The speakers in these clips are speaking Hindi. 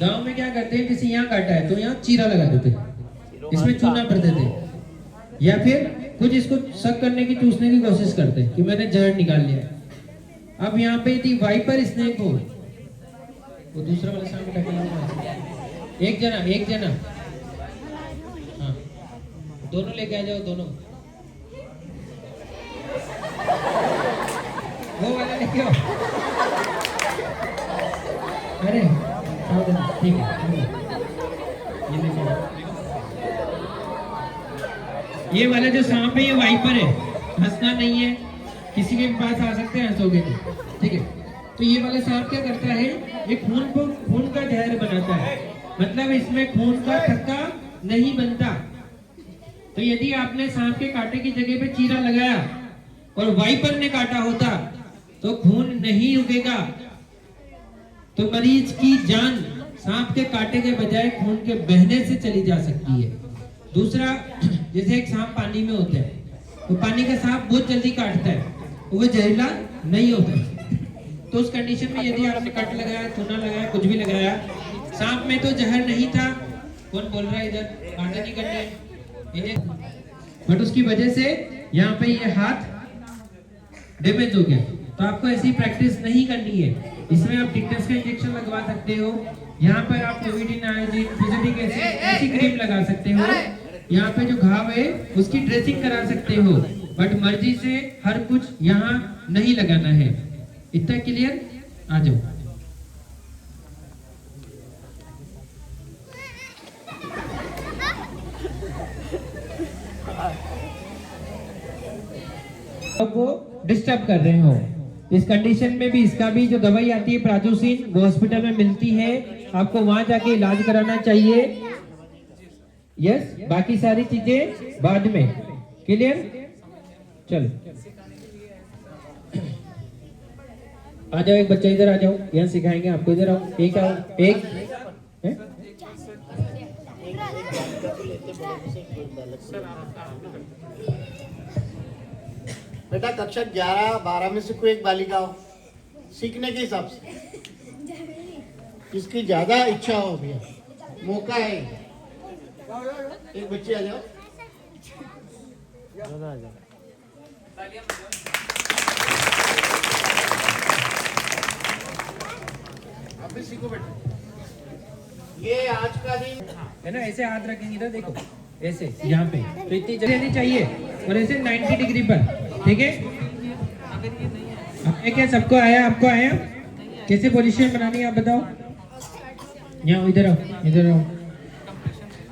गांव में क्या करते हैं, जैसे यहाँ काटा है तो यहाँ चीरा लगा देते, इसमें चूना भर देते, या फिर कुछ इसको शक करने की, चूसने की कोशिश करते कि मैंने जहर निकाल लिया। अब यहाँ पे यदि वाइपर स्नेक हो, वो दूसरा वाला सामने टकरा, एक जना हाँ, दोनों लेके आ जाओ, दोनों वो वाला लेके आओ। अरे ठीक है, ये लेके आओ। ये वाला जो सांप है ये वाइपर है, हंसना नहीं है, किसी के पास आ सकते हैं हंसोगे तो, ठीक है। तो ये वाला सांप क्या करता है, ये खून का जहर बनाता है, मतलब इसमें खून का थक्का नहीं बनता। तो यदि आपने सांप के कांटे की जगह पे चीरा लगाया और वाइपर ने काटा होता तो खून नहीं रुकेगा, तो मरीज की जान सांप के कांटे के बजाय खून के बहने से चली जा सकती है। दूसरा, जैसे एक सांप पानी में होता है, तो पानी का सांप बहुत जल्दी काटता है, वो जहरीला नहीं होता। तो उस कंडीशन में यदि आपने कट लगाया, चूना लगाया, कुछ भी लगाया, सांप में तो जहर नहीं था, कौन बोल रहा है इधर, कांटे नहीं कटने, बट उसकी वजह से यहाँ पे ये हाथ डैमेज हो गया। तो आपको ऐसी प्रैक्टिस नहीं करनी है। इसमें आप टिटनेस का इंजेक्शन लगवा सकते हो, यहाँ पर आप कोविडिन आयोडीन, फिजिटिक एसिड ऐसी क्रीम लगा सकते हो, यहाँ पे जो घाव है उसकी ड्रेसिंग करा सकते हो, बट मर्जी से हर कुछ यहाँ नहीं लगाना है। इतना क्लियर? आ जाओ। वो डिस्टर्ब कर रहे हो, इस कंडीशन में भी इसका भी जो दवाई आती है प्राजोसिन, वो हॉस्पिटल में मिलती है, आपको वहां जाके इलाज कराना चाहिए। यस, बाकी सारी चीजें बाद में। क्लियर? चलो आ जाओ, एक बच्चा इधर आ जाओ, यहाँ सिखाएंगे आपको। इधर आओ, एक आओ, एक है? बेटा कक्षा 11-12 में से कोई एक बालिका हो, सीखने के हिसाब से जिसकी ज्यादा इच्छा हो, भैया मौका है। एक बच्चे आ जाओ, आप भी सीखो बेटा। ये आज का दिन है ना, ऐसे हाथ रखेंगे इधर, देखो ऐसे यहाँ पे, तो इतनी जगह नहीं चाहिए, और ऐसे 90 डिग्री पर, ठीक है। क्या सबको आया, आपको आया? कैसे पोजीशन बनानी है आप बताओ। यहाँ इधर आओ, इधर आओ,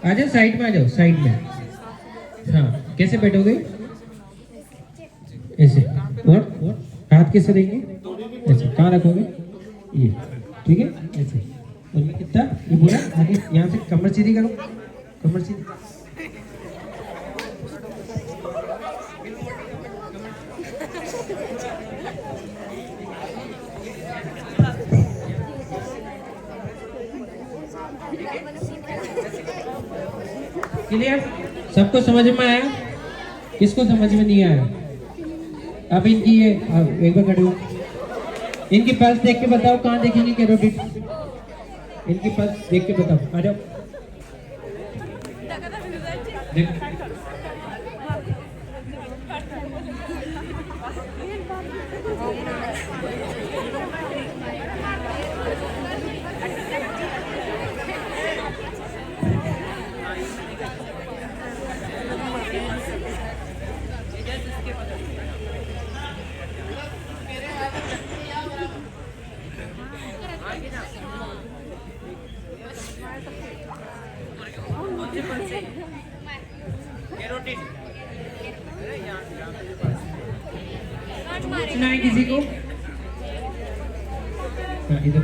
आ जाओ, साइड में आ जाओ, साइड में। हाँ, कैसे बैठोगे? ऐसे, और हाथ कैसे देंगे? ऐसे, कहाँ रखोगे? ये, ठीक है, ऐसे। और ये कितना, ये पूरा आगे, यहाँ से कमर सीधी करो, कमर सीधी। क्लियर? सबको समझ में आया? किसको समझ में नहीं आया? अब इनकी ये एक बार खड़े हो, इनकी पल्स देख के बताओ, कहाँ देखेंगे कैरोटिड? इनकी पल्स देख के बताओ, आ जाओ। पूछना है किसी को? हाँ, इधर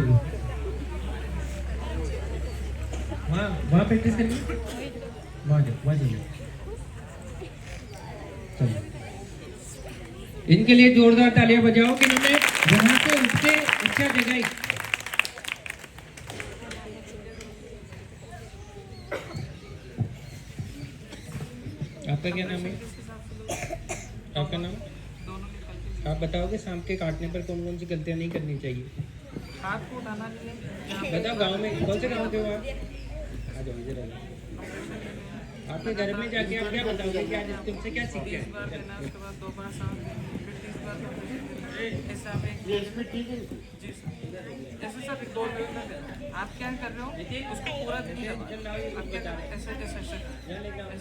वहाँ प्रैक्टिस करनी, वहाँ जाओ, वहाँ जाइए। चलो, इनके लिए जोरदार तालियां बजाओ कि इन्होंने यहाँ से उठते इच्छा जगाई। आपका क्या नाम है? आपका नाम? आप बताओगे सांप के काटने पर कौन कौन सी गलतियां नहीं करनी चाहिए? हाथ को उठाना नहीं है। बताओ गांव में कौन से गांव के हो आप? आ जाओ इधर आ जाओ। आपके घर में जाके आप क्या बताओगे कि आज तुमसे क्या सीख 30 बार गए? देना, उसके बाद 2 बार सांस, फिर 30 बार ऐसा आप एक ये इसमें ठीक है। जी सर, ऐसे सब 2 मिनट में देना। आप क्या कर रहे हो उसको पूरा दिन करना। आप क्या कर रहे हो? ऐसे ऐसे ऐसे ऐसे नहीं करना।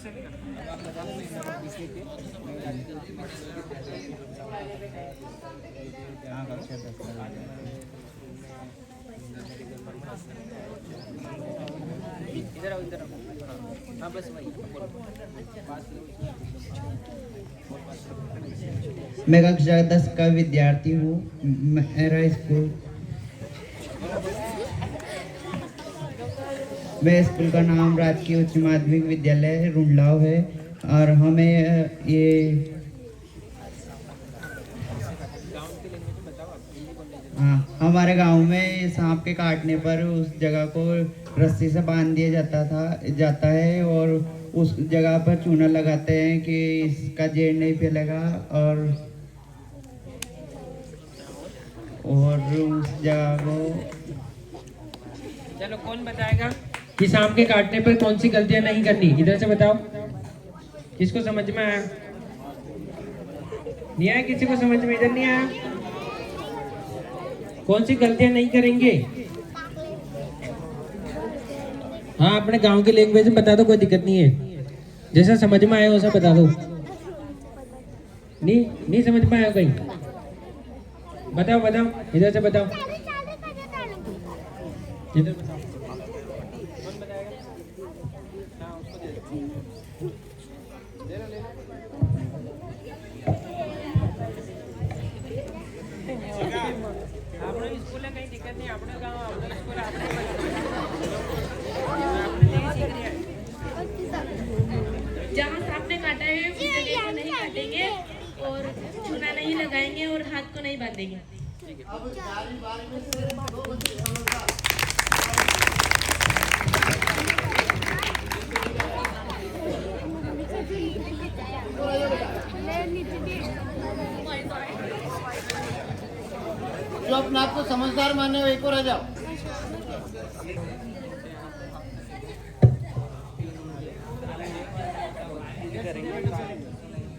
इधर आओ इधर आओ। हाँ बस वही मैं कक्षा 10 का विद्यार्थी हूँ। मेरा स्कूल मेरे स्कूल का नाम राजकीय उच्च माध्यमिक विद्यालय रुंडलाव है और हमें ये हमारे गांव में सांप के काटने पर उस जगह को रस्सी से बांध दिया जाता है और उस जगह पर चूना लगाते हैं कि इसका जहर नहीं फैलेगा और उस जगह को चलो कौन बताएगा कि सांप के काटने पर कौन सी गलतियां नहीं करनी? इधर से बताओ, किसको समझ में आया? नहीं आया? किसी को समझ में इधर नहीं आया? कौन सी गलतियां नहीं करेंगे? हाँ अपने गांव की लैंग्वेज में बता दो, कोई दिक्कत नहीं है। जैसा समझ में आया वैसा बता दो। नहीं समझ में आया कहीं? बताओ बताओ, इधर से बताओ, इधर बताओ। कौन बताएगा? हाँ उसको दे दो। ले लो ले लो। આપણે સ્કૂલે કઈ દિક્કત નહીં, આપણે ગામ આપણે સ્કૂલ આપણે जहाँ सांप ने काटा है उस जगह को नहीं काटेंगे और चूना नहीं लगाएंगे और हाथ को नहीं बांधेंगे। अब 11वीं 12वीं में से 2 बच्चे समझदार। जो अपने आप को समझदार माने हो एक और आ जाओ।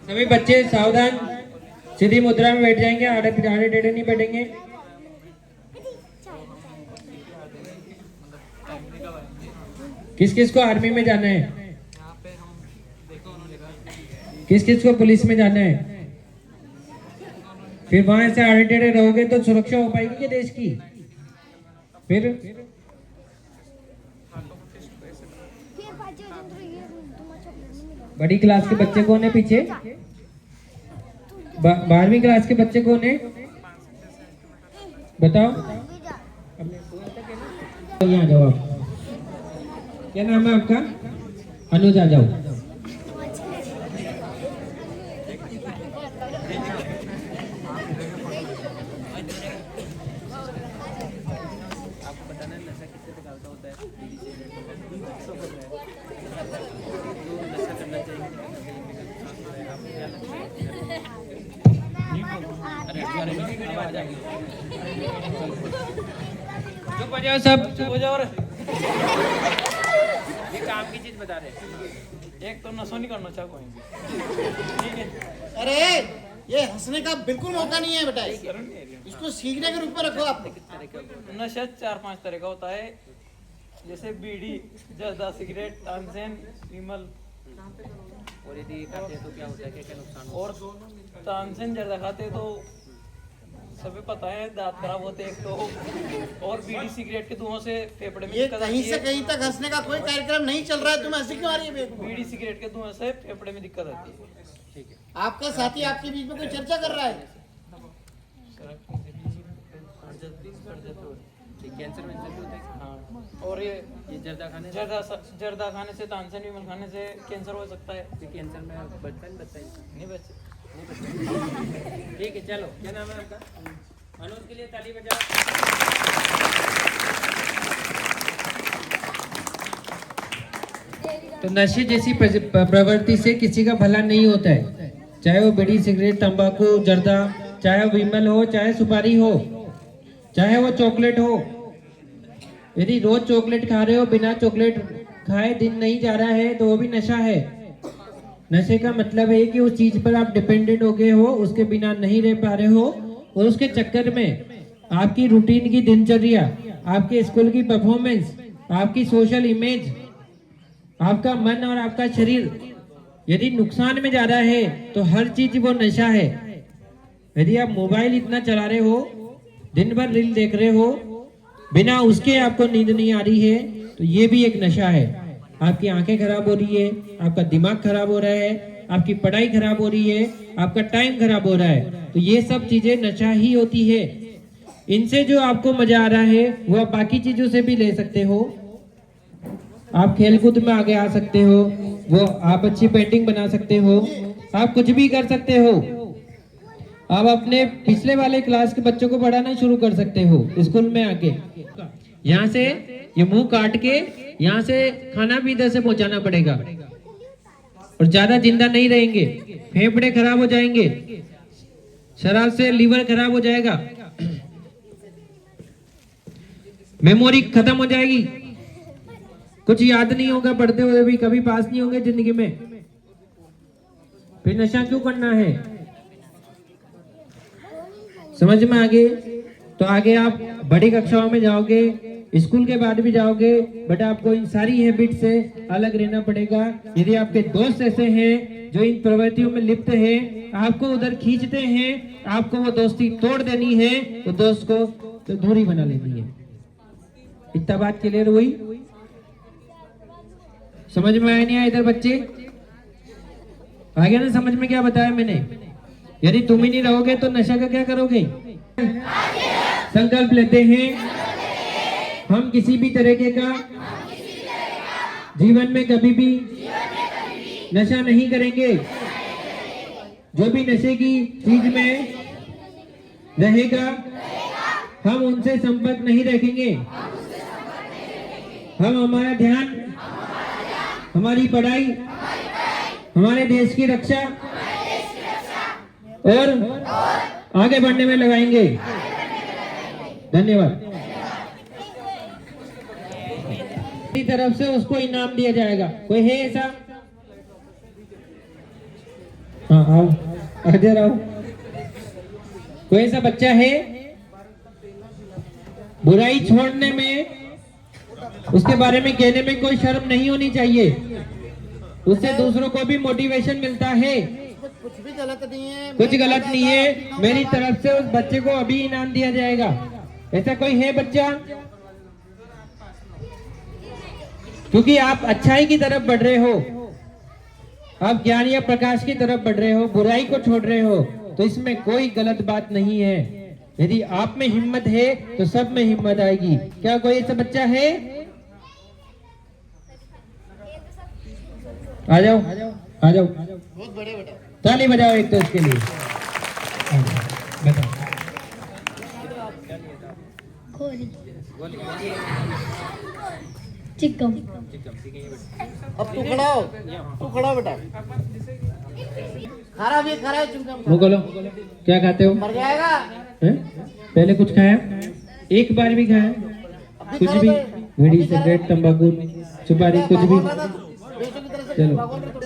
सभी बच्चे सावधान, सीधी मुद्रा में बैठ जाएंगे, आड़े टेढ़े नहीं बैठेंगे। किस किस को आर्मी में जाना है? यहाँ पे हम देखो उन्होंने कहा किस किस को पुलिस में जाना है? फिर वहां से आड़े टेढ़े रहोगे तो सुरक्षा हो पाएगी क्या देश की? फिर बड़ी क्लास के बच्चे कौन है पीछे? 12वीं क्लास के बच्चे कौन है बताओ? यहाँ जाओ आप। क्या नाम है आपका? अनुज, आ जाओ। चुप हो जाओ सब, चुप हो जाओ। ये काम की चीज बता रहे हैं। एक तो नशा नहीं करना चाह कोई भी। ठीक है, अरे ये हंसने का बिल्कुल मौका नहीं है बेटा, इसको सीखने के रूप में रखो आप। नशा 4-5 तरह का होता है, जैसे बीड़ी, जर्दा, सिगरेट, तानसेन, विमल। और यदि खाते हैं तो क्या होता है, क्या क्या नुकसान होता और तानसेन जर्दा खाते तो सभी पता है दांत खराब होते हैं एक तो, और बीड़ी सिगरेट के धुआं से फेफड़े में ये दिक्कत कहीं आती से है। कहीं तक हंसने का कोई कार्यक्रम नहीं चल रहा है, तुम हंसी क्यों आ रही है बेवकूफ? बीड़ी सिगरेट के धुआं से फेफड़े में दिक्कत आती है। ठीक है। आपका साथी आपके बीच में कोई चर्चा कर रहा है? कैंसर वेंसर भी होता है? हाँ, और ये जर्दा खाने से जर्दा खाने से, तानसेन, विमल खाने से कैंसर हो सकता है। कैंसर में बचता नहीं बचता है? नहीं बच्चे। ठीक है चलो, क्या नाम है आपका? अनुज के लिए ताली बजाओ। तो नशे जैसी प्रवृत्ति से किसी का भला नहीं होता है, चाहे वो बीड़ी सिगरेट तंबाकू जर्दा, चाहे विमल हो चाहे सुपारी हो। चाहे वो चॉकलेट हो। यदि रोज चॉकलेट खा रहे हो, बिना चॉकलेट खाए दिन नहीं जा रहा है, तो वो भी नशा है। नशे का मतलब है कि उस चीज पर आप डिपेंडेंट हो गए हो, उसके बिना नहीं रह पा रहे हो, और उसके चक्कर में आपकी रूटीन की दिनचर्या, आपके स्कूल की परफॉर्मेंस, आपकी सोशल इमेज, आपका मन और आपका शरीर यदि नुकसान में जा रहा है, तो हर चीज वो नशा है। यदि आप मोबाइल इतना चला रहे हो, दिन भर रील देख रहे हो, बिना उसके आपको नींद नहीं आ रही है, तो ये भी एक नशा है। आपकी आंखें खराब हो रही है, आपका दिमाग खराब हो रहा है, आपकी पढ़ाई खराब हो रही है, आपका टाइम खराब हो रहा है, तो ये सब चीजें नशा ही होती है। इनसे जो आपको मजा आ रहा है वो आप बाकी चीजों से भी ले सकते हो। आप खेलकूद में आगे आ सकते हो, वो आप अच्छी पेंटिंग बना सकते हो, आप कुछ भी कर सकते हो। आप अपने पिछले वाले क्लास के बच्चों को पढ़ाना शुरू कर सकते हो स्कूल में आके। यहाँ से ये मुंह काट के यहाँ से खाना भी इधर से पहुंचाना पड़ेगा, और ज्यादा जिंदा नहीं रहेंगे, फेफड़े खराब हो जाएंगे, शराब से लीवर खराब हो जाएगा, मेमोरी खत्म हो जाएगी, कुछ याद नहीं होगा, पढ़ते हुए भी कभी पास नहीं होंगे जिंदगी में। फिर नशा क्यों करना है? समझ में आगे? तो आगे आप बड़ी कक्षाओं में जाओगे, स्कूल के बाद भी जाओगे, बट आपको इन सारी हैबिट से अलग रहना पड़ेगा। यदि आपके दोस्त ऐसे हैं जो इन प्रवृत्तियों में लिप्त हैं, आपको उधर खींचते हैं, आपको वो दोस्ती तोड़ देनी है, तो दोस्त को तो दूरी बना लेनी है। इतना बात क्लियर हुई? समझ में आया नहीं आया इधर बच्चे? आ गया ना समझ में क्या बताया मैंने? यदि तुम ही नहीं रहोगे तो नशा का क्या करोगे? संकल्प लेते हैं हम किसी भी तरीके का जीवन में कभी भी नशा नहीं करेंगे। जो भी नशे की चीज में रहेगा हम उनसे संपर्क नहीं रखेंगे। हम हमारा ध्यान हमारी पढ़ाई, हमारे देश की रक्षा और आगे बढ़ने में लगाएंगे। धन्यवाद। मेरी तरफ से उसको इनाम दिया जाएगा। कोई है ऐसा? हाँ आओ, इधर आओ। कोई ऐसा बच्चा है? बुराई छोड़ने में, उसके बारे में कहने में कोई शर्म नहीं होनी चाहिए। उससे दूसरों को भी मोटिवेशन मिलता है। कुछ भी गलत नहीं है, कुछ गलत नहीं है। मेरी तरफ से उस बच्चे को अभी इनाम दिया जाएगा। ऐसा कोई है बच्चा? क्योंकि आप अच्छाई की तरफ बढ़ रहे हो, आप ज्ञान या प्रकाश की तरफ बढ़ रहे हो, बुराई को छोड़ रहे हो, तो इसमें कोई गलत बात नहीं है। यदि आप में हिम्मत है तो सब में हिम्मत आएगी। क्या कोई ऐसा बच्चा है? आ जाओ आ जाओ। बहुत बड़े बेटा। ताली बजाओ एक तो इसके लिए। बताओ। चिक्कम। अब तू खड़ा हो, तू खड़ा हो बेटा। खारा भी खारा है चुमचम। मुंह खोलो। क्या खाते हो? मर जाएगा। हैं? पहले कुछ खाया? एक बार भी खाया? कुछ भी? बीड़ी, सिगरेट, तंबाकू, सुपारी, कुछ भी? बेचो की तरह से चलो। भागो।